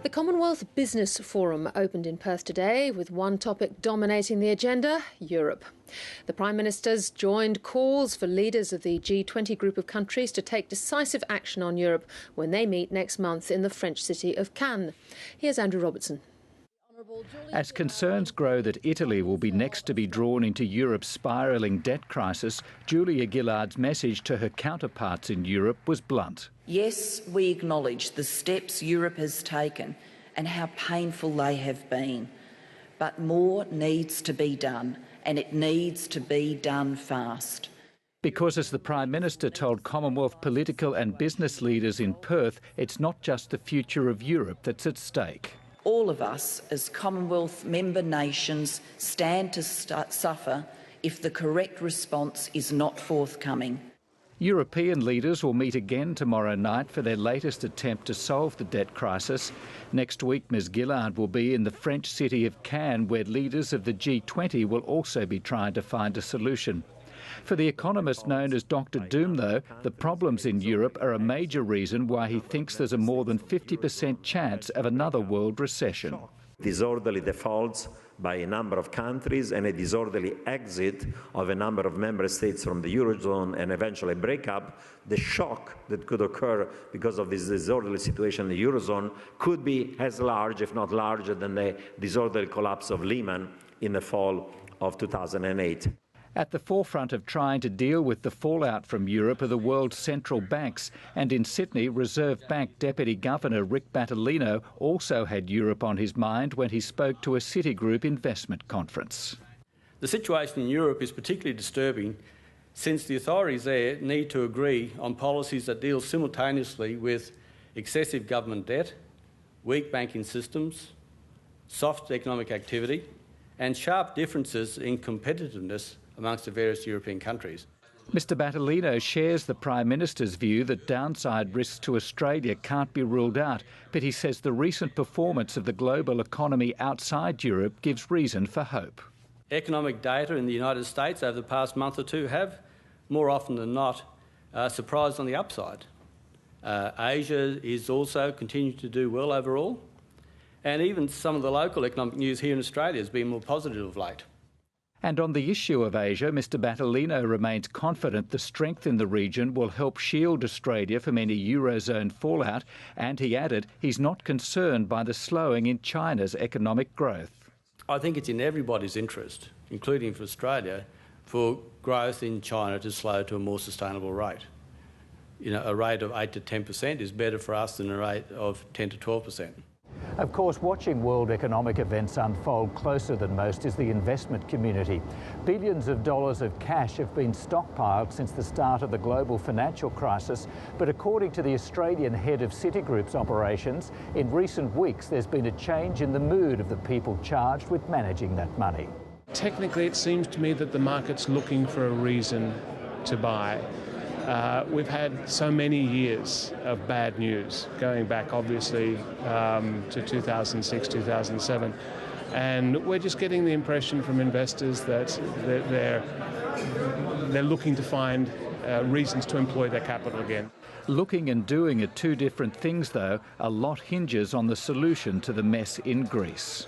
The Commonwealth Business Forum opened in Perth today with one topic dominating the agenda: Europe. The Prime Ministers joined calls for leaders of the G20 group of countries to take decisive action on Europe when they meet next month in the French city of Cannes. Here's Andrew Robertson. As concerns grow that Italy will be next to be drawn into Europe's spiralling debt crisis, Julia Gillard's message to her counterparts in Europe was blunt. Yes, we acknowledge the steps Europe has taken and how painful they have been. But more needs to be done, and it needs to be done fast. Because, as the Prime Minister told Commonwealth political and business leaders in Perth, it's not just the future of Europe that's at stake. All of us as Commonwealth member nations stand to suffer if the correct response is not forthcoming. European leaders will meet again tomorrow night for their latest attempt to solve the debt crisis. Next week, Ms Gillard will be in the French city of Cannes, where leaders of the G20 will also be trying to find a solution. For the economist known as Dr Doom, though, the problems in Europe are a major reason why he thinks there's a more than 50% chance of another world recession. Disorderly defaults by a number of countries and a disorderly exit of a number of member states from the Eurozone and eventually breakup, the shock that could occur because of this disorderly situation in the Eurozone could be as large, if not larger, than the disorderly collapse of Lehman in the fall of 2008. At the forefront of trying to deal with the fallout from Europe are the world's central banks, and in Sydney, Reserve Bank Deputy Governor Rick Battolino also had Europe on his mind when he spoke to a Citigroup investment conference. The situation in Europe is particularly disturbing since the authorities there need to agree on policies that deal simultaneously with excessive government debt, weak banking systems, soft economic activity, and sharp differences in competitiveness amongst the various European countries. Mr Battolino shares the Prime Minister's view that downside risks to Australia can't be ruled out, but he says the recent performance of the global economy outside Europe gives reason for hope. Economic data in the United States over the past month or two have, more often than not, surprised on the upside. Asia is also continuing to do well overall, and even some of the local economic news here in Australia has been more positive of late. And on the issue of Asia, Mr Battolino remains confident the strength in the region will help shield Australia from any Eurozone fallout, and he added he's not concerned by the slowing in China's economic growth. I think it's in everybody's interest, including for Australia, for growth in China to slow to a more sustainable rate. You know, a rate of 8 to 10% is better for us than a rate of 10 to 12%. Of course, watching world economic events unfold closer than most is the investment community. Billions of dollars of cash have been stockpiled since the start of the global financial crisis, but according to the Australian head of Citigroup's operations, in recent weeks there's been a change in the mood of the people charged with managing that money. Technically, it seems to me that the market's looking for a reason to buy. We've had so many years of bad news, going back obviously to 2006, 2007, and we're just getting the impression from investors that they're looking to find reasons to employ their capital again. Looking and doing are two different things, though. A lot hinges on the solution to the mess in Greece.